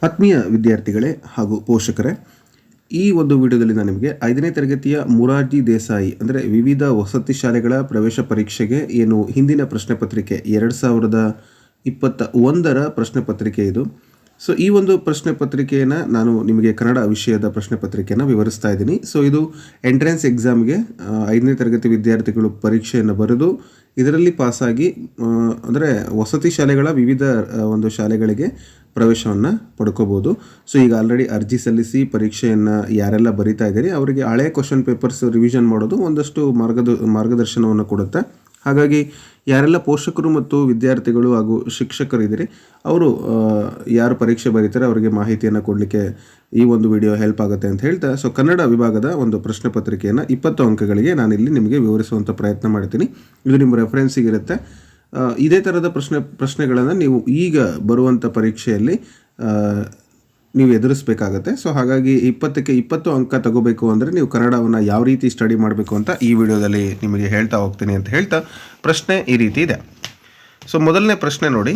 ಆತ್ಮೀಯ ವಿದ್ಯಾರ್ಥಿಗಳೇ ಹಾಗೂ ಪೋಷಕರೇ, ಈ ಒಂದು ವಿಡಿಯೋದಲ್ಲಿ ನಾನು ನಿಮಗೆ 5ನೇ ತರಗತಿಯ ಮೊರಾರ್ಜಿ ದೇಸಾಯಿ ಅಂದರೆ ವಿವಿಧ ವಸತಿ ಶಾಲೆಗಳ ಪ್ರವೇಶ ಪರೀಕ್ಷೆಗೆ ಏನು ಹಿಂದಿನ ಪ್ರಶ್ನೆ ಪತ್ರಿಕೆ 2021ರ ಪ್ರಶ್ನೆ ಪತ್ರಿಕೆ ಇದು. ಸೊ ಈ ಒಂದು ಪ್ರಶ್ನೆ ಪತ್ರಿಕೆಯನ್ನು ನಾನು ನಿಮಗೆ ಕನ್ನಡ ವಿಷಯದ ಪ್ರಶ್ನೆ ಪತ್ರಿಕೆಯನ್ನು ವಿವರಿಸ್ತಾ ಇದ್ದೀನಿ. ಸೊ ಇದು ಎಂಟ್ರೆನ್ಸ್ ಎಕ್ಸಾಮ್ಗೆ 5ನೇ ತರಗತಿ ವಿದ್ಯಾರ್ಥಿಗಳು ಪರೀಕ್ಷೆಯನ್ನು ಬರೆದು ಇದರಲ್ಲಿ ಪಾಸಾಗಿ ಅಂದರೆ ವಸತಿ ಶಾಲೆಗಳ ವಿವಿಧ ಒಂದು ಶಾಲೆಗಳಿಗೆ ಪ್ರವೇಶವನ್ನು ಪಡ್ಕೋಬೋದು. ಸೊ ಈಗ ಆಲ್ರೆಡಿ ಅರ್ಜಿ ಸಲ್ಲಿಸಿ ಪರೀಕ್ಷೆಯನ್ನು ಯಾರೆಲ್ಲ ಬರಿತಾ ಇದ್ದೀರಿ ಅವರಿಗೆ ಹಳೆ ಕ್ವಶನ್ ಪೇಪರ್ಸ್ ರಿವಿಷನ್ ಮಾಡೋದು ಒಂದಷ್ಟು ಮಾರ್ಗದರ್ಶನವನ್ನು ಕೊಡುತ್ತೆ. ಹಾಗಾಗಿ ಯಾರೆಲ್ಲ ಪೋಷಕರು ಮತ್ತು ವಿದ್ಯಾರ್ಥಿಗಳು ಹಾಗೂ ಶಿಕ್ಷಕರು ಇದ್ದೀರಿ ಅವರು ಯಾರು ಪರೀಕ್ಷೆ ಬರೀತಾರೆ ಅವರಿಗೆ ಮಾಹಿತಿಯನ್ನು ಕೊಡಲಿಕ್ಕೆ ಈ ಒಂದು ವಿಡಿಯೋ ಹೆಲ್ಪ್ ಆಗುತ್ತೆ ಅಂತ ಹೇಳ್ತಾ, ಸೊ ಕನ್ನಡ ವಿಭಾಗದ ಒಂದು ಪ್ರಶ್ನೆ ಪತ್ರಿಕೆಯನ್ನು 20 ಅಂಕಗಳಿಗೆ ನಾನಿಲ್ಲಿ ನಿಮಗೆ ವಿವರಿಸುವಂಥ ಪ್ರಯತ್ನ ಮಾಡ್ತೀನಿ. ಇದು ನಿಮ್ಮ ರೆಫರೆನ್ಸಿಗಿರುತ್ತೆ. ಇದೇ ಥರದ ಪ್ರಶ್ನೆಗಳನ್ನು ನೀವು ಈಗ ಬರುವಂಥ ಪರೀಕ್ಷೆಯಲ್ಲಿ ನೀವು ಎದುರಿಸಬೇಕಾಗತ್ತೆ. ಸೊ ಹಾಗಾಗಿ 20ಕ್ಕೆ 20 ಅಂಕ ತಗೋಬೇಕು ಅಂದರೆ ನೀವು ಕನ್ನಡವನ್ನು ಯಾವ ರೀತಿ ಸ್ಟಡಿ ಮಾಡಬೇಕು ಅಂತ ಈ ವಿಡಿಯೋದಲ್ಲಿ ನಿಮಗೆ ಹೇಳ್ತಾ ಹೋಗ್ತೀನಿ ಅಂತ ಹೇಳ್ತಾ, ಪ್ರಶ್ನೆ ಈ ರೀತಿ ಇದೆ. ಸೊ ಮೊದಲನೇ ಪ್ರಶ್ನೆ ನೋಡಿ,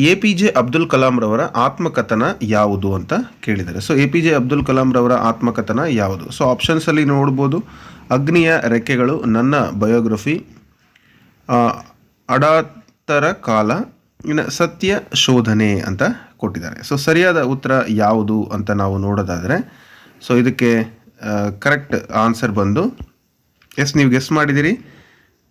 APJ ಅಬ್ದುಲ್ ಕಲಾಂ ರವರ ಆತ್ಮಕಥನ ಯಾವುದು ಅಂತ ಕೇಳಿದ್ದಾರೆ. ಸೊ APJ ಅಬ್ದುಲ್ ಕಲಾಂ ರವರ ಆತ್ಮಕಥನ ಯಾವುದು? ಸೊ ಆಪ್ಷನ್ಸಲ್ಲಿ ನೋಡ್ಬೋದು, ಅಗ್ನಿಯ ರೆಕ್ಕೆಗಳು, ನನ್ನ ಬಯೋಗ್ರಫಿ, ಅಡಾತರ ಕಾಲ, ಇನ್ನು ಸತ್ಯ ಶೋಧನೆ ಅಂತ ಕೊಟ್ಟಿದ್ದಾರೆ. ಸೊ ಸರಿಯಾದ ಉತ್ತರ ಯಾವುದು ಅಂತ ನಾವು ನೋಡೋದಾದರೆ, ಸೊ ಇದಕ್ಕೆ ಕರೆಕ್ಟ್ ಆನ್ಸರ್ ಬಂದು ನೀವು ಗೆಸ್ ಮಾಡಿದ್ದೀರಿ,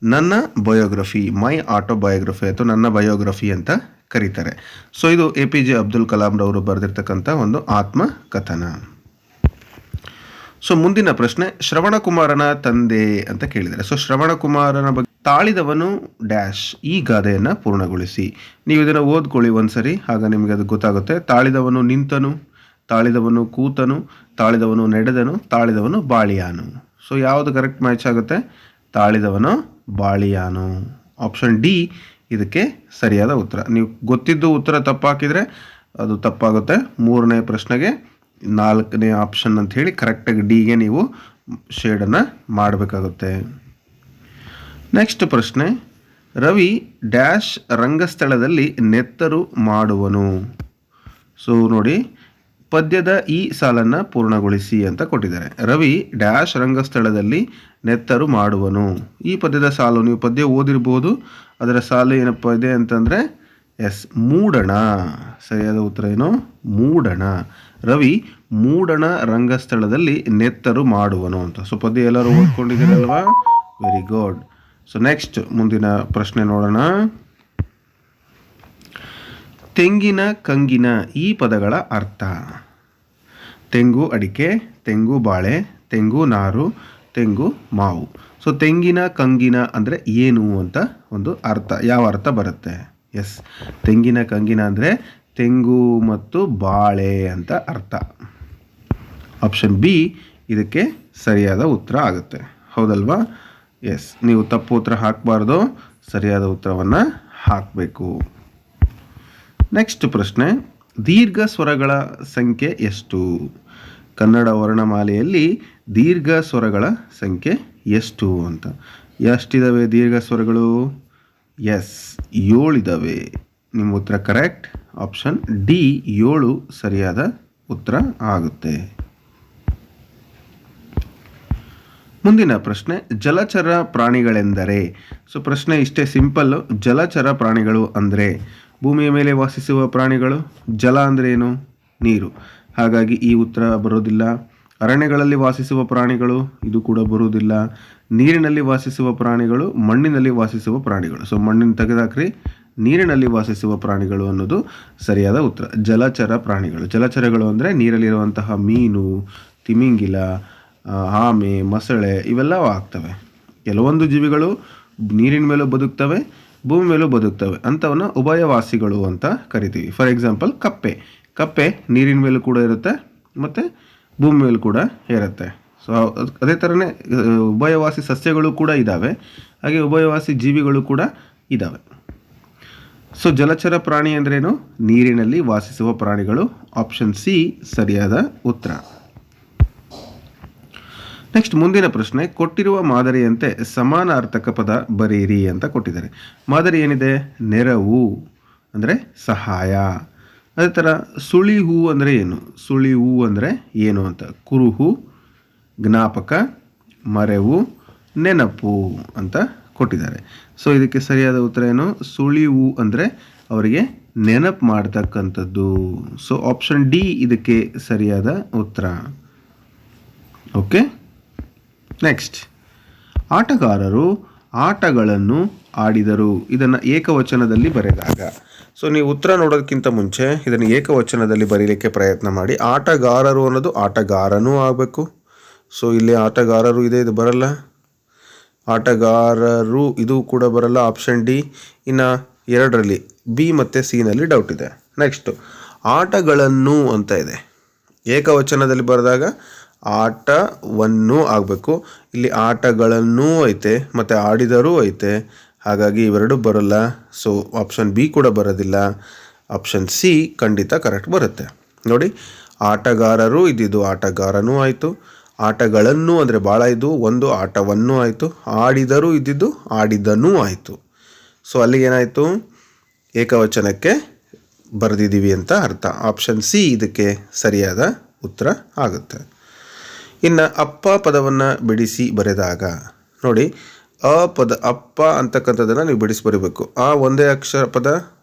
ನನ್ನ ಬಯೋಗ್ರಫಿ, ಮೈ ಆಟೋಬಯೋಗ್ರಫಿ ಅಥವಾ ನನ್ನ ಬಯೋಗ್ರಫಿ ಅಂತ ಕರೀತಾರೆ. ಸೊ ಇದು APJ ಅಬ್ದುಲ್ ಕಲಾಂ ರವರು ಬರೆದಿರ್ತಕ್ಕಂಥ ಒಂದು ಆತ್ಮಕಥನ. ಸೊ ಮುಂದಿನ ಪ್ರಶ್ನೆ, ಶ್ರವಣಕುಮಾರನ ತಂದೆ ಅಂತ ಕೇಳಿದ್ದಾರೆ. ಸೊ ಶ್ರವಣಕುಮಾರನ ಬಗ್ಗೆ, ತಾಳಿದವನು ಡ್ಯಾಶ್ ಈ ಗಾದೆಯನ್ನು ಪೂರ್ಣಗೊಳಿಸಿ. ನೀವು ಇದನ್ನು ಓದ್ಕೊಳ್ಳಿ ಒಂದ್ಸರಿ, ಆಗ ನಿಮಗೆ ಅದು ಗೊತ್ತಾಗುತ್ತೆ. ತಾಳಿದವನು ನಿಂತನು, ತಾಳಿದವನು ಕೂತನು, ತಾಳಿದವನು ನಡೆದನು, ತಾಳಿದವನು ಬಾಳಿಯಾನು. ಸೊ ಯಾವುದು ಕರೆಕ್ಟ್ ಮ್ಯಾಚ್ ಆಗುತ್ತೆ? ತಾಳಿದವನು ಬಾಳಿಯಾನು. ಆಪ್ಷನ್ ಡಿ ಇದಕ್ಕೆ ಸರಿಯಾದ ಉತ್ತರ. ನೀವು ಗೊತ್ತಿದ್ದು ಉತ್ತರ ತಪ್ಪಾಕಿದರೆ ಅದು ತಪ್ಪಾಗುತ್ತೆ. ಮೂರನೇ ಪ್ರಶ್ನೆಗೆ 4ನೇ ಆಪ್ಷನ್ ಅಂತ ಹೇಳಿ ಕರೆಕ್ಟಾಗಿ ಡಿಗೆ ನೀವು ಶೇಡನ್ನು ಮಾಡಬೇಕಾಗುತ್ತೆ. ನೆಕ್ಸ್ಟ್ ಪ್ರಶ್ನೆ, ರವಿ ಡ್ಯಾಶ್ ರಂಗಸ್ಥಳದಲ್ಲಿ ನೆತ್ತರು ಮಾಡುವನು. ಸೊ ನೋಡಿ, ಪದ್ಯದ ಈ ಸಾಲನ್ನು ಪೂರ್ಣಗೊಳಿಸಿ ಅಂತ ಕೊಟ್ಟಿದ್ದಾರೆ. ರವಿ ಡ್ಯಾಶ್ ರಂಗಸ್ಥಳದಲ್ಲಿ ನೆತ್ತರು ಮಾಡುವನು. ಈ ಪದ್ಯದ ಸಾಲು ನೀವು ಪದ್ಯ ಓದಿರ್ಬೋದು, ಅದರ ಸಾಲು ಏನಪ್ಪ ಇದೆ ಅಂತಂದರೆ ಮೂಡಣ. ಸರಿಯಾದ ಉತ್ತರ ಏನು? ಮೂಡಣ. ರವಿ ಮೂಡಣ ರಂಗಸ್ಥಳದಲ್ಲಿ ನೆತ್ತರು ಮಾಡುವನು ಅಂತ. ಸೊ ಪದ್ಯ ಎಲ್ಲರೂ ಓದ್ಕೊಂಡಿದ್ದೀರಲ್ವಾ? Very good. ಸೊ ನೆಕ್ಸ್ಟ್ ಮುಂದಿನ ಪ್ರಶ್ನೆ ನೋಡೋಣ. ತೆಂಗಿನ ಕಂಗಿನ ಈ ಪದಗಳ ಅರ್ಥ? ತೆಂಗು ಅಡಿಕೆ, ತೆಂಗು ಬಾಳೆ, ತೆಂಗು ನಾರು, ತೆಂಗು ಮಾವು. ಸೊ ತೆಂಗಿನ ಕಂಗಿನ ಅಂದರೆ ಏನು ಅಂತ ಒಂದು ಅರ್ಥ, ಯಾವ ಅರ್ಥ ಬರುತ್ತೆ? ತೆಂಗಿನ ಕಂಗಿನ ಅಂದರೆ ತೆಂಗು ಮತ್ತು ಬಾಳೆ ಅಂತ ಅರ್ಥ. ಆಪ್ಷನ್ ಬಿ ಇದಕ್ಕೆ ಸರಿಯಾದ ಉತ್ತರ ಆಗುತ್ತೆ. ಹೌದಲ್ವಾ? ನೀವು ತಪ್ಪು ಉತ್ತರ ಹಾಕಬಾರ್ದು, ಸರಿಯಾದ ಉತ್ತರವನ್ನು ಹಾಕಬೇಕು. ನೆಕ್ಸ್ಟ್ ಪ್ರಶ್ನೆ, ದೀರ್ಘ ಸ್ವರಗಳ ಸಂಖ್ಯೆ ಎಷ್ಟು? ಕನ್ನಡ ವರ್ಣಮಾಲೆಯಲ್ಲಿ ದೀರ್ಘ ಸ್ವರಗಳ ಸಂಖ್ಯೆ ಎಷ್ಟು ಅಂತ. ಎಷ್ಟಿದ್ದಾವೆ ದೀರ್ಘ ಸ್ವರಗಳು? 7 ಇದ್ದಾವೆ. ನಿಮ್ಮ ಉತ್ತರ ಕರೆಕ್ಟ್. ಆಪ್ಷನ್ ಡಿ 7 ಸರಿಯಾದ ಉತ್ತರ ಆಗುತ್ತೆ. ಮುಂದಿನ ಪ್ರಶ್ನೆ, ಜಲಚರ ಪ್ರಾಣಿಗಳೆಂದರೆ? ಸೊ ಪ್ರಶ್ನೆ ಇಷ್ಟೇ ಸಿಂಪಲ್ಲು. ಜಲಚರ ಪ್ರಾಣಿಗಳು ಅಂದರೆ ಭೂಮಿಯ ಮೇಲೆ ವಾಸಿಸುವ ಪ್ರಾಣಿಗಳು. ಜಲ ಅಂದರೆ ಏನು? ನೀರು. ಹಾಗಾಗಿ ಈ ಉತ್ತರ ಬರೋದಿಲ್ಲ. ಅರಣ್ಯಗಳಲ್ಲಿ ವಾಸಿಸುವ ಪ್ರಾಣಿಗಳು, ಇದು ಕೂಡ ಬರುವುದಿಲ್ಲ. ನೀರಿನಲ್ಲಿ ವಾಸಿಸುವ ಪ್ರಾಣಿಗಳು, ಮಣ್ಣಿನಲ್ಲಿ ವಾಸಿಸುವ ಪ್ರಾಣಿಗಳು. ಸೊ ಮಣ್ಣಿನ ತೆಗೆದಾಕ್ರಿ, ನೀರಿನಲ್ಲಿ ವಾಸಿಸುವ ಪ್ರಾಣಿಗಳು ಅನ್ನೋದು ಸರಿಯಾದ ಉತ್ತರ. ಜಲಚರ ಪ್ರಾಣಿಗಳು. ಜಲಚರಗಳು ಅಂದರೆ ನೀರಲ್ಲಿರುವಂತಹ ಮೀನು, ತಿಮಿಂಗಿಲ, ಆಮೆ, ಮೊಸಳೆ ಇವೆಲ್ಲ ಆಗ್ತವೆ. ಕೆಲವೊಂದು ಜೀವಿಗಳು ನೀರಿನ ಮೇಲೂ ಬದುಕ್ತವೆ, ಭೂಮಿ ಮೇಲೂ ಬದುಕ್ತವೆ. ಅಂಥವನ್ನ ಉಭಯವಾಸಿಗಳು ಅಂತ ಕರಿತೀವಿ. ಫಾರ್ ಎಕ್ಸಾಂಪಲ್ ಕಪ್ಪೆ ನೀರಿನ ಮೇಲೂ ಕೂಡ ಇರುತ್ತೆ ಮತ್ತು ಭೂಮಿ ಮೇಲೂ ಕೂಡ ಇರುತ್ತೆ. ಸೊ ಅದೇ ಥರನೇ ಉಭಯವಾಸಿ ಸಸ್ಯಗಳು ಕೂಡ ಇದ್ದಾವೆ, ಹಾಗೆ ಉಭಯವಾಸಿ ಜೀವಿಗಳು ಕೂಡ ಇದ್ದಾವೆ. ಸೊ ಜಲಚರ ಪ್ರಾಣಿ ಅಂದ್ರೇನು? ನೀರಿನಲ್ಲಿ ವಾಸಿಸುವ ಪ್ರಾಣಿಗಳು. ಆಪ್ಷನ್ ಸಿ ಸರಿಯಾದ ಉತ್ತರ. ನೆಕ್ಸ್ಟ್ ಮುಂದಿನ ಪ್ರಶ್ನೆ, ಕೊಟ್ಟಿರುವ ಮಾದರಿಯಂತೆ ಸಮಾನಾರ್ಥಕ ಪದ ಬರೆಯಿರಿ ಅಂತ ಕೊಟ್ಟಿದ್ದಾರೆ. ಮಾದರಿ ಏನಿದೆ? ನೆರವು ಅಂದರೆ ಸಹಾಯ. ಅದೇ ಥರ ಸುಳಿ ಹೂ ಅಂದರೆ ಏನು, ಸುಳಿ ಹೂ ಅಂದರೆ ಏನು ಅಂತ, ಕುರುಹು, ಜ್ಞಾಪಕ, ಮರೆವು, ನೆನಪು ಅಂತ ಕೊಟ್ಟಿದ್ದಾರೆ. ಸೊ ಇದಕ್ಕೆ ಸರಿಯಾದ ಉತ್ತರ ಏನು, ಸುಳಿ ಹೂ ಅಂದರೆ ಅವರಿಗೆ ನೆನಪು ಮಾಡ್ತಕ್ಕಂಥದ್ದು. ಸೊ ಆಪ್ಷನ್ ಡಿ ಇದಕ್ಕೆ ಸರಿಯಾದ ಉತ್ತರ. ಓಕೆ, ನೆಕ್ಸ್ಟ್, ಆಟಗಾರರು ಆಟಗಳನ್ನು ಆಡಿದರು. ಇದನ್ನು ಏಕವಚನದಲ್ಲಿ ಬರೆದಾಗ, ಸೊ ನೀವು ಉತ್ತರ ನೋಡೋದಕ್ಕಿಂತ ಮುಂಚೆ ಇದನ್ನು ಏಕವಚನದಲ್ಲಿ ಬರೀಲಿಕ್ಕೆ ಪ್ರಯತ್ನ ಮಾಡಿ. ಆಟಗಾರರು ಅನ್ನೋದು ಆಟಗಾರನೂ ಆಗಬೇಕು. ಸೊ ಇಲ್ಲಿ ಆಟಗಾರರು ಇದೆ, ಇದು ಬರಲ್ಲ. ಆಟಗಾರರು ಇದು ಕೂಡ ಬರಲ್ಲ, ಆಪ್ಷನ್ ಡಿ. ಇನ್ನು ಎರಡರಲ್ಲಿ ಬಿ ಮತ್ತು ಸಿನಲ್ಲಿ ಡೌಟ್ ಇದೆ. ನೆಕ್ಸ್ಟು ಆಟಗಳನ್ನು ಅಂತ ಇದೆ, ಏಕವಚನದಲ್ಲಿ ಬರೆದಾಗ ಆಟವನ್ನು ಆಗಬೇಕು. ಇಲ್ಲಿ ಆಟಗಳನ್ನೂ ಐತೆ ಮತ್ತು ಆಡಿದರೂ ಐತೆ, ಹಾಗಾಗಿ ಇವೆರಡು ಬರಲ್ಲ. ಸೊ ಆಪ್ಷನ್ ಬಿ ಕೂಡ ಬರೋದಿಲ್ಲ. ಆಪ್ಷನ್ ಸಿ ಖಂಡಿತ ಕರೆಕ್ಟ್ ಬರುತ್ತೆ. ನೋಡಿ, ಆಟಗಾರರು ಇದ್ದಿದ್ದು ಆಟಗಾರನೂ ಆಯಿತು, ಆಟಗಳನ್ನು ಅಂದರೆ ಭಾಳ ಇದು ಒಂದು ಆಟವನ್ನು ಆಯಿತು, ಆಡಿದರೂ ಇದ್ದಿದ್ದು ಆಡಿದನೂ ಆಯಿತು. ಸೊ ಅಲ್ಲಿಗೆ ಏನಾಯಿತು, ಏಕವಚನಕ್ಕೆ ಬರೆದಿದ್ದೀವಿ ಅಂತ ಅರ್ಥ. ಆಪ್ಷನ್ ಸಿ ಇದಕ್ಕೆ ಸರಿಯಾದ ಉತ್ತರ ಆಗುತ್ತೆ. ಇನ್ನು ಅಪ್ಪ ಪದವನ್ನು ಬಿಡಿಸಿ ಬರೆದಾಗ ನೋಡಿ, ಅ ಪದ ಅಪ್ಪ ಅಂತಕ್ಕಂಥದ್ದನ್ನು ನೀವು ಬಿಡಿಸಿ ಬರೀಬೇಕು. ಆ ಒಂದೇ ಅಕ್ಷರ ಪದ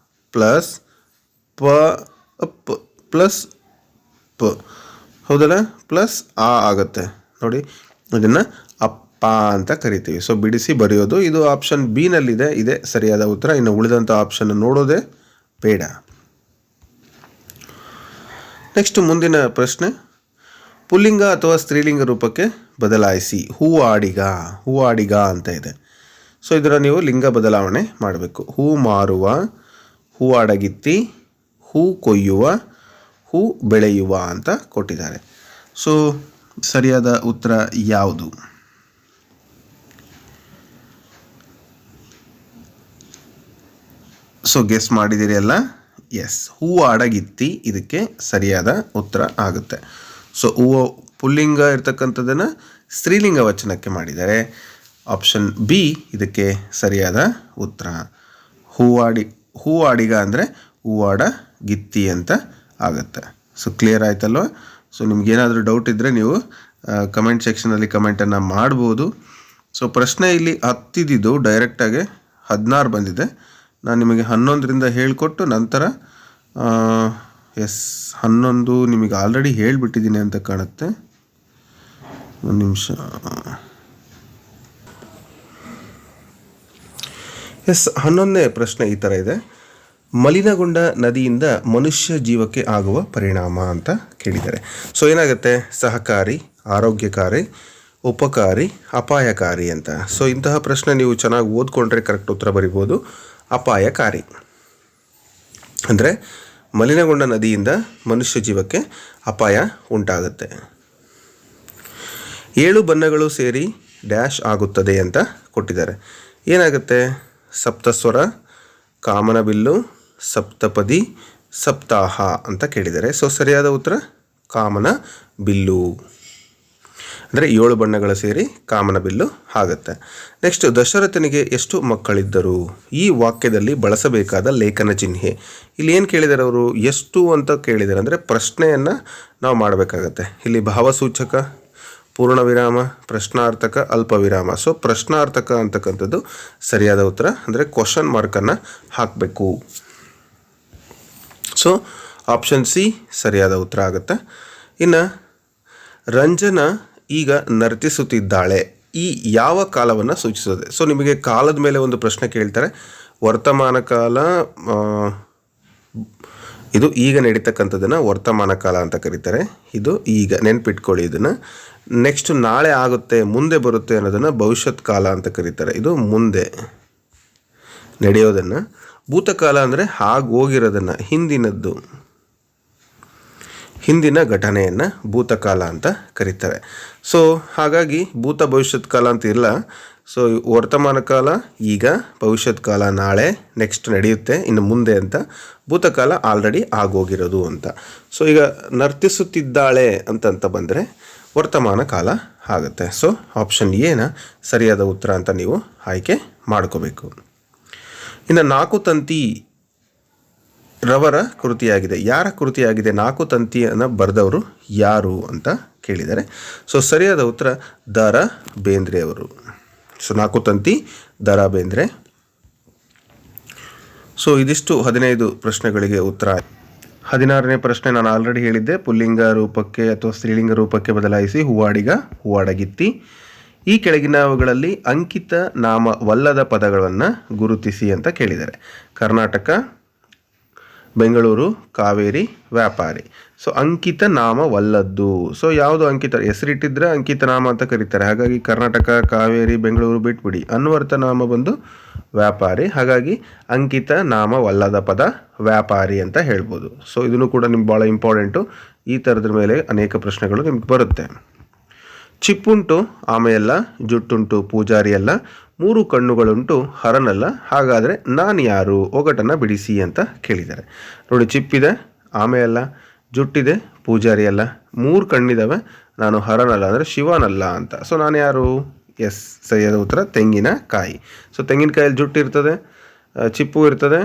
ಪ್ಲಸ್ ಪ ಅಪ್ ಪ್ಲಸ್ ಪ, ಹೌದಲ್ಲ, ಪ್ಲಸ್ ಆ ಆಗುತ್ತೆ. ನೋಡಿ, ಇದನ್ನು ಅಪ್ಪ ಅಂತ ಕರಿತೀವಿ. ಸೊ ಬಿಡಿಸಿ ಬರೆಯೋದು ಇದು ಆಪ್ಷನ್ ಬಿನಲ್ಲಿದೆ, ಇದೇ ಸರಿಯಾದ ಉತ್ತರ. ಇನ್ನು ಉಳಿದಂಥ ಆಪ್ಷನ್ ನೋಡೋದೇ ಬೇಡ. ನೆಕ್ಸ್ಟ್ ಮುಂದಿನ ಪ್ರಶ್ನೆ, ಪುಲ್ಲಿಂಗ ಅಥವಾ ಸ್ತ್ರೀಲಿಂಗ ರೂಪಕ್ಕೆ ಬದಲಾಯಿಸಿ. ಹೂವಾಡಿಗ ಅಂತ ಇದೆ. ಸೊ ಇದನ್ನು ನೀವು ಲಿಂಗ ಬದಲಾವಣೆ ಮಾಡಬೇಕು. ಹೂ ಮಾರುವ, ಹೂ ಅಡಗಿತ್ತಿ, ಹೂ ಕೊಯ್ಯುವ, ಹೂ ಬೆಳೆಯುವ ಅಂತ ಕೊಟ್ಟಿದ್ದಾರೆ. ಸೊ ಸರಿಯಾದ ಉತ್ತರ ಯಾವುದು? ಸೊ ಗೆಸ್ ಮಾಡಿದಿರಿ ಅಲ್ಲ? ಎಸ್, ಹೂ ಅಡಗಿತ್ತಿ ಇದಕ್ಕೆ ಸರಿಯಾದ ಉತ್ತರ ಆಗುತ್ತೆ. ಸೊ ಹೂವು ಪುಲ್ಲಿಂಗ ಇರ್ತಕ್ಕಂಥದ್ದನ್ನು ಸ್ತ್ರೀಲಿಂಗ ವಚನಕ್ಕೆ ಮಾಡಿದ್ದಾರೆ. ಆಪ್ಷನ್ ಬಿ ಇದಕ್ಕೆ ಸರಿಯಾದ ಉತ್ತರ. ಹೂವಾಡಿಗ ಅಂದರೆ ಹೂವಾಡ ಗಿತ್ತಿ ಅಂತ ಆಗುತ್ತೆ. ಸೊ ಕ್ಲಿಯರ್ ಆಯ್ತಲ್ವ? ಸೊ ನಿಮ್ಗೇನಾದರೂ ಡೌಟ್ ಇದ್ದರೆ ನೀವು ಕಮೆಂಟ್ ಸೆಕ್ಷನಲ್ಲಿ ಕಮೆಂಟನ್ನು ಮಾಡ್ಬೋದು. ಸೊ ಪ್ರಶ್ನೆ ಇಲ್ಲಿ 10 ಇದ್ದಿದ್ದು ಡೈರೆಕ್ಟಾಗಿ 16 ಬಂದಿದೆ. ನಾನು ನಿಮಗೆ 11ರಿಂದ ಹೇಳಿಕೊಟ್ಟು ನಂತರ 11 ನಿಮಗೆ ಆಲ್ರೆಡಿ ಹೇಳಿಬಿಟ್ಟಿದ್ದೀನಿ ಅಂತ ಕಾಣುತ್ತೆ. ಒಂದು ನಿಮಿಷ. 11ನೇ ಪ್ರಶ್ನೆ ಈ ಥರ ಇದೆ, ಮಲಿನಗೊಂಡ ನದಿಯಿಂದ ಮನುಷ್ಯ ಜೀವಕ್ಕೆ ಆಗುವ ಪರಿಣಾಮ ಅಂತ ಕೇಳಿದ್ದಾರೆ. ಸೊ ಏನಾಗುತ್ತೆ, ಸಹಕಾರಿ, ಆರೋಗ್ಯಕಾರಿ, ಉಪಕಾರಿ, ಅಪಾಯಕಾರಿ ಅಂತ. ಸೊ ಇಂತಹ ಪ್ರಶ್ನೆ ನೀವು ಚೆನ್ನಾಗಿ ಓದ್ಕೊಂಡ್ರೆ ಕರೆಕ್ಟ್ ಉತ್ತರ ಬರಿಬೋದು. ಅಪಾಯಕಾರಿ ಅಂದರೆ ಮಲಿನಗೊಂಡ ನದಿಯಿಂದ ಮನುಷ್ಯ ಜೀವಕ್ಕೆ ಅಪಾಯ ಉಂಟಾಗುತ್ತೆ. 7 ಬಣ್ಣಗಳು ಸೇರಿ ಡ್ಯಾಶ್ ಆಗುತ್ತದೆ ಅಂತ ಕೊಟ್ಟಿದ್ದಾರೆ. ಏನಾಗುತ್ತೆ, ಸಪ್ತಸ್ವರ, ಕಾಮನಬಿಲ್ಲು, ಸಪ್ತಪದಿ, ಸಪ್ತಾಹ ಅಂತ ಕೇಳಿದ್ದಾರೆ. ಸೊ ಸರಿಯಾದ ಉತ್ತರ ಕಾಮನ ಬಿಲ್ಲು, ಅಂದರೆ 7 ಬಣ್ಣಗಳ ಸೇರಿ ಕಾಮನಬಿಲ್ಲು ಆಗುತ್ತೆ. ನೆಕ್ಸ್ಟ್, ದಶರಥನಿಗೆ ಎಷ್ಟು ಮಕ್ಕಳಿದ್ದರು? ಈ ವಾಕ್ಯದಲ್ಲಿ ಬಳಸಬೇಕಾದ ಲೇಖನ ಚಿಹ್ನೆ. ಇಲ್ಲಿ ಏನು ಕೇಳಿದ್ದಾರೆ ಅವರು, ಎಷ್ಟು ಅಂತ ಕೇಳಿದ್ದಾರೆ ಅಂದರೆ ಪ್ರಶ್ನೆಯನ್ನು ನಾವು ಮಾಡಬೇಕಾಗತ್ತೆ. ಇಲ್ಲಿ ಭಾವಸೂಚಕ, ಪೂರ್ಣ ವಿರಾಮ, ಪ್ರಶ್ನಾರ್ಥಕ, ಅಲ್ಪ ವಿರಾಮ. ಸೊ ಪ್ರಶ್ನಾರ್ಥಕ ಅಂತಕ್ಕಂಥದ್ದು ಸರಿಯಾದ ಉತ್ತರ, ಅಂದರೆ ಕ್ವಶನ್ ಮಾರ್ಕನ್ನು ಹಾಕಬೇಕು. ಸೊ ಆಪ್ಷನ್ ಸಿ ಸರಿಯಾದ ಉತ್ತರ ಆಗುತ್ತೆ. ಇನ್ನು ರಂಜನಾ ಈಗ ನರ್ತಿಸುತ್ತಿದ್ದಾಳೆ, ಈ ಯಾವ ಕಾಲವನ್ನು ಸೂಚಿಸುತ್ತದೆ? ಸೊ ನಿಮಗೆ ಕಾಲದ ಮೇಲೆ ಒಂದು ಪ್ರಶ್ನೆ ಕೇಳ್ತಾರೆ. ವರ್ತಮಾನ ಕಾಲ, ಇದು ಈಗ ನಡೀತಕ್ಕಂಥದ್ದನ್ನು ವರ್ತಮಾನ ಕಾಲ ಅಂತ ಕರೀತಾರೆ. ಇದು ಈಗ, ನೆನ್ಪಿಟ್ಕೊಳ್ಳಿ ಇದನ್ನು. ನೆಕ್ಸ್ಟ್ ನಾಳೆ ಆಗುತ್ತೆ, ಮುಂದೆ ಬರುತ್ತೆ ಅನ್ನೋದನ್ನು ಭವಿಷ್ಯತ್ ಕಾಲ ಅಂತ ಕರೀತಾರೆ. ಇದು ಮುಂದೆ ನಡೆಯೋದನ್ನು. ಭೂತಕಾಲ ಅಂದರೆ ಆಗೋಗಿರೋದನ್ನು, ಹಿಂದಿನ ಘಟನೆಯನ್ನು ಭೂತಕಾಲ ಅಂತ ಕರೀತಾರೆ. ಸೊ ಹಾಗಾಗಿ ಭೂತ ಭವಿಷ್ಯತ್ ಕಾಲ ಅಂತ ಇಲ್ಲ. ಸೊ ವರ್ತಮಾನ ಕಾಲ ಈಗ, ಭವಿಷ್ಯತ್ ಕಾಲ ನಾಳೆ, ನೆಕ್ಸ್ಟ್ ನಡೆಯುತ್ತೆ, ಇನ್ನು ಮುಂದೆ ಅಂತ. ಭೂತಕಾಲ ಆಲ್ರೆಡಿ ಆಗೋಗಿರೋದು ಅಂತ. ಸೊ ಈಗ ನರ್ತಿಸುತ್ತಿದ್ದಾಳೆ ಅಂತ ಬಂದರೆ ವರ್ತಮಾನ ಕಾಲ ಆಗುತ್ತೆ. ಸೊ ಆಪ್ಷನ್ ಎನ ಸರಿಯಾದ ಉತ್ತರ ಅಂತ ನೀವು ಆಯ್ಕೆ ಮಾಡ್ಕೋಬೇಕು. ಇನ್ನು 4 ತಂತಿ ರವರ ಕೃತಿಯಾಗಿದೆ. ಯಾರ ಕೃತಿಯಾಗಿದೆ? 4 ತಂತಿಯನ್ನು ಬರೆದವರು ಯಾರು ಅಂತ ಕೇಳಿದ್ದಾರೆ. ಸೊ ಸರಿಯಾದ ಉತ್ತರ ದ.ರಾ. ಬೇಂದ್ರೆ ಅವರು. ಸೊ 4 ತಂತಿ ದ.ರಾ. ಬೇಂದ್ರೆ. ಸೊ ಇದಿಷ್ಟು 15 ಪ್ರಶ್ನೆಗಳಿಗೆ ಉತ್ತರ. 16ನೇ ಪ್ರಶ್ನೆ ನಾನು ಆಲ್ರೆಡಿ ಹೇಳಿದ್ದೆ. ಪುಲ್ಲಿಂಗ ರೂಪಕ್ಕೆ ಅಥವಾ ಸ್ತ್ರೀಲಿಂಗ ರೂಪಕ್ಕೆ ಬದಲಾಯಿಸಿ ಹೂವಾಡಿಗ, ಹೂವಾಡಗಿತ್ತಿ. ಈ ಕೆಳಗಿನವುಗಳಲ್ಲಿ ಅಂಕಿತ ನಾಮವಲ್ಲದ ಪದಗಳನ್ನು ಗುರುತಿಸಿ ಅಂತ ಕೇಳಿದ್ದಾರೆ. ಕರ್ನಾಟಕ, ಬೆಂಗಳೂರು, ಕಾವೇರಿ, ವ್ಯಾಪಾರಿ. ಸೊ ಅಂಕಿತ ನಾಮವಲ್ಲದ್ದು. ಸೊ ಯಾವುದು ಅಂಕಿತ? ಹೆಸರಿಟ್ಟಿದ್ರೆ ಅಂಕಿತ ನಾಮ ಅಂತ ಕರೀತಾರೆ. ಹಾಗಾಗಿ ಕರ್ನಾಟಕ, ಕಾವೇರಿ, ಬೆಂಗಳೂರು ಬಿಟ್ಬಿಡಿ. ಅನ್ವರ್ಥ ನಾಮ ಬಂದು ವ್ಯಾಪಾರಿ. ಹಾಗಾಗಿ ಅಂಕಿತ ನಾಮವಲ್ಲದ ಪದ ವ್ಯಾಪಾರಿ ಅಂತ ಹೇಳ್ಬೋದು. ಸೊ ಇದನ್ನು ಕೂಡ ನಿಮ್ಗೆ ಭಾಳ ಇಂಪಾರ್ಟೆಂಟು. ಈ ಥರದ ಮೇಲೆ ಅನೇಕ ಪ್ರಶ್ನೆಗಳು ನಿಮ್ಗೆ ಬರುತ್ತೆ. ಚಿಪ್ಪುಂಟು ಆಮೆಯಲ್ಲ, ಜುಟ್ಟುಂಟು ಪೂಜಾರಿಯಲ್ಲ, 3 ಕಣ್ಣುಗಳುಂಟು ಹರನಲ್ಲ, ಹಾಗಾದರೆ ನಾನು ಯಾರು? ಒಗಟನ್ನು ಬಿಡಿಸಿ ಅಂತ ಕೇಳಿದ್ದಾರೆ. ನೋಡಿ, ಚಿಪ್ಪಿದೆ, ಆಮೆಯಲ್ಲ, ಜುಟ್ಟಿದೆ, ಪೂಜಾರಿಯಲ್ಲ, 3 ಕಣ್ಣಿದ್ದಾವೆ, ನಾನು ಹರನಲ್ಲ ಅಂದರೆ ಶಿವನಲ್ಲ ಅಂತ. ಸೊ ನಾನು ಯಾರು? ಎಸ್, ಸರಿಯಾದ ಉತ್ತರ ತೆಂಗಿನಕಾಯಿ. ಸೊ ತೆಂಗಿನಕಾಯಲ್ಲಿ ಜುಟ್ಟು ಇರ್ತದೆ, ಚಿಪ್ಪು ಇರ್ತದೆ,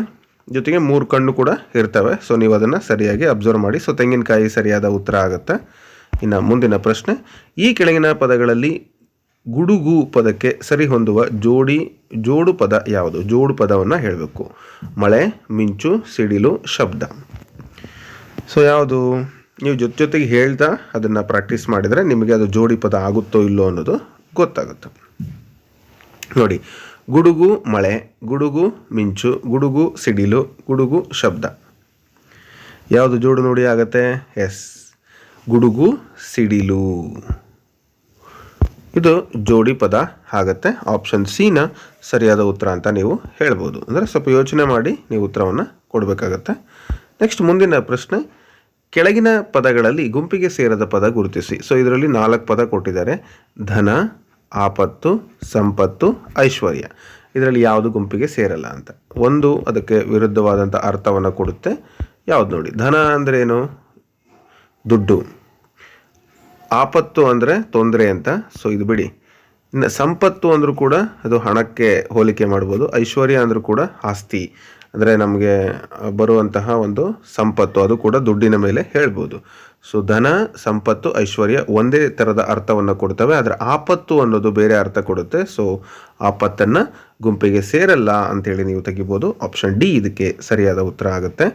ಜೊತೆಗೆ 3 ಕಣ್ಣು ಕೂಡ ಇರ್ತವೆ. ಸೊ ನೀವು ಅದನ್ನು ಸರಿಯಾಗಿ ಅಬ್ಸರ್ವ್ ಮಾಡಿ. ಸೊ ತೆಂಗಿನಕಾಯಿ ಸರಿಯಾದ ಉತ್ತರ ಆಗುತ್ತೆ. ಇನ್ನು ಮುಂದಿನ ಪ್ರಶ್ನೆ, ಈ ಕೆಳಗಿನ ಪದಗಳಲ್ಲಿ ಗುಡುಗು ಪದಕ್ಕೆ ಸರಿ ಹೊಂದುವ ಜೋಡು ಪದ ಯಾವುದು? ಜೋಡು ಪದವನ್ನು ಹೇಳಬೇಕು. ಮಳೆ, ಮಿಂಚು, ಸಿಡಿಲು, ಶಬ್ದ. ಸೊ ಯಾವುದು? ನೀವು ಜೊತೆಗೆ ಹೇಳ್ತಾ ಅದನ್ನು ಪ್ರಾಕ್ಟೀಸ್ ಮಾಡಿದರೆ ನಿಮಗೆ ಅದು ಜೋಡಿ ಪದ ಆಗುತ್ತೋ ಇಲ್ಲೋ ಅನ್ನೋದು ಗೊತ್ತಾಗುತ್ತೆ. ನೋಡಿ, ಗುಡುಗು ಮಳೆ, ಗುಡುಗು ಮಿಂಚು, ಗುಡುಗು ಸಿಡಿಲು, ಗುಡುಗು ಶಬ್ದ. ಯಾವುದು ಜೋಡು ನೋಡಿ ಆಗುತ್ತೆ? ಎಸ್, ಗುಡುಗು ಸಿಡಿಲು. ಇದು ಜೋಡಿ ಪದ ಆಗುತ್ತೆ. ಆಪ್ಷನ್ ಸಿ ಸರಿಯಾದ ಉತ್ತರ ಅಂತ ನೀವು ಹೇಳ್ಬೋದು. ಅಂದರೆ ಸ್ವಲ್ಪ ಯೋಚನೆ ಮಾಡಿ ನೀವು ಉತ್ತರವನ್ನು ಕೊಡಬೇಕಾಗತ್ತೆ. ನೆಕ್ಸ್ಟ್ ಮುಂದಿನ ಪ್ರಶ್ನೆ, ಕೆಳಗಿನ ಪದಗಳಲ್ಲಿ ಗುಂಪಿಗೆ ಸೇರದ ಪದ ಗುರುತಿಸಿ. ಸೊ ಇದರಲ್ಲಿ 4 ಪದ ಕೊಟ್ಟಿದ್ದಾರೆ. ಧನ, ಆಪತ್ತು, ಸಂಪತ್ತು, ಐಶ್ವರ್ಯ. ಇದರಲ್ಲಿ ಯಾವುದು ಗುಂಪಿಗೆ ಸೇರಲ್ಲ ಅಂತ. ಒಂದು ಅದಕ್ಕೆ ವಿರುದ್ಧವಾದಂಥ ಅರ್ಥವನ್ನು ಕೊಡುತ್ತೆ. ಯಾವುದು ನೋಡಿ? ಧನ ಅಂದರೆ ಏನು? ದುಡ್ಡು. ಆಪತ್ತು ಅಂದರೆ ತೊಂದರೆ ಅಂತ. ಸೊ ಇದು ಬಿಡಿ. ಇನ್ನು ಸಂಪತ್ತು ಅಂದರೂ ಕೂಡ ಅದು ಹಣಕ್ಕೆ ಹೋಲಿಕೆ ಮಾಡ್ಬೋದು. ಐಶ್ವರ್ಯ ಅಂದರೂ ಕೂಡ ಆಸ್ತಿ, ಅಂದರೆ ನಮಗೆ ಬರುವಂತಹ ಒಂದು ಸಂಪತ್ತು, ಅದು ಕೂಡ ದುಡ್ಡಿನ ಮೇಲೆ ಹೇಳ್ಬೋದು. ಸೊ ಧನ, ಸಂಪತ್ತು, ಐಶ್ವರ್ಯ ಒಂದೇ ಥರದ ಅರ್ಥವನ್ನು ಕೊಡ್ತವೆ. ಆದರೆ ಆಪತ್ತು ಅನ್ನೋದು ಬೇರೆ ಅರ್ಥ ಕೊಡುತ್ತೆ. ಸೊ ಆಪತ್ತನ್ನು ಗುಂಪಿಗೆ ಸೇರಲ್ಲ ಅಂತೇಳಿ ನೀವು ತೆಗಿಬೋದು. ಆಪ್ಷನ್ ಡಿ ಇದಕ್ಕೆ ಸರಿಯಾದ ಉತ್ತರ ಆಗುತ್ತೆ.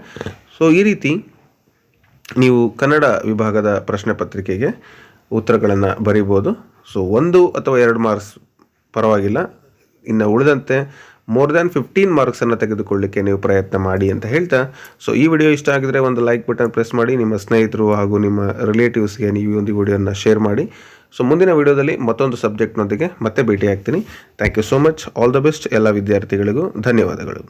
ಸೊ ಈ ರೀತಿ ನೀವು ಕನ್ನಡ ವಿಭಾಗದ ಪ್ರಶ್ನೆ ಪತ್ರಿಕೆಗೆ ಉತ್ತರಗಳನ್ನು ಬರಿಬೋದು. ಸೊ 1 ಅಥವಾ 2 ಮಾರ್ಕ್ಸ್ ಪರವಾಗಿಲ್ಲ. ಇನ್ನು ಉಳಿದಂತೆ ಮೋರ್ ದ್ಯಾನ್ 15 ಮಾರ್ಕ್ಸನ್ನು ತೆಗೆದುಕೊಳ್ಳಿಕ್ಕೆ ನೀವು ಪ್ರಯತ್ನ ಮಾಡಿ ಅಂತ ಹೇಳ್ತಾ, ಸೊ ಈ ವಿಡಿಯೋ ಇಷ್ಟ ಆಗಿದ್ರೆ ಒಂದು ಲೈಕ್ ಬಟನ್ ಪ್ರೆಸ್ ಮಾಡಿ. ನಿಮ್ಮ ಸ್ನೇಹಿತರು ಹಾಗೂ ನಿಮ್ಮ ರಿಲೇಟಿವ್ಸ್ಗೆ ನೀವು ಈ ಒಂದು ವಿಡಿಯೋನ ಶೇರ್ ಮಾಡಿ. ಸೊ ಮುಂದಿನ ವಿಡಿಯೋದಲ್ಲಿ ಮತ್ತೊಂದು ಸಬ್ಜೆಕ್ಟ್ನೊಂದಿಗೆ ಮತ್ತೆ ಭೇಟಿ ಆಗ್ತೀನಿ. Thank you so much. All the best ಎಲ್ಲ ವಿದ್ಯಾರ್ಥಿಗಳಿಗೂ. ಧನ್ಯವಾದಗಳು.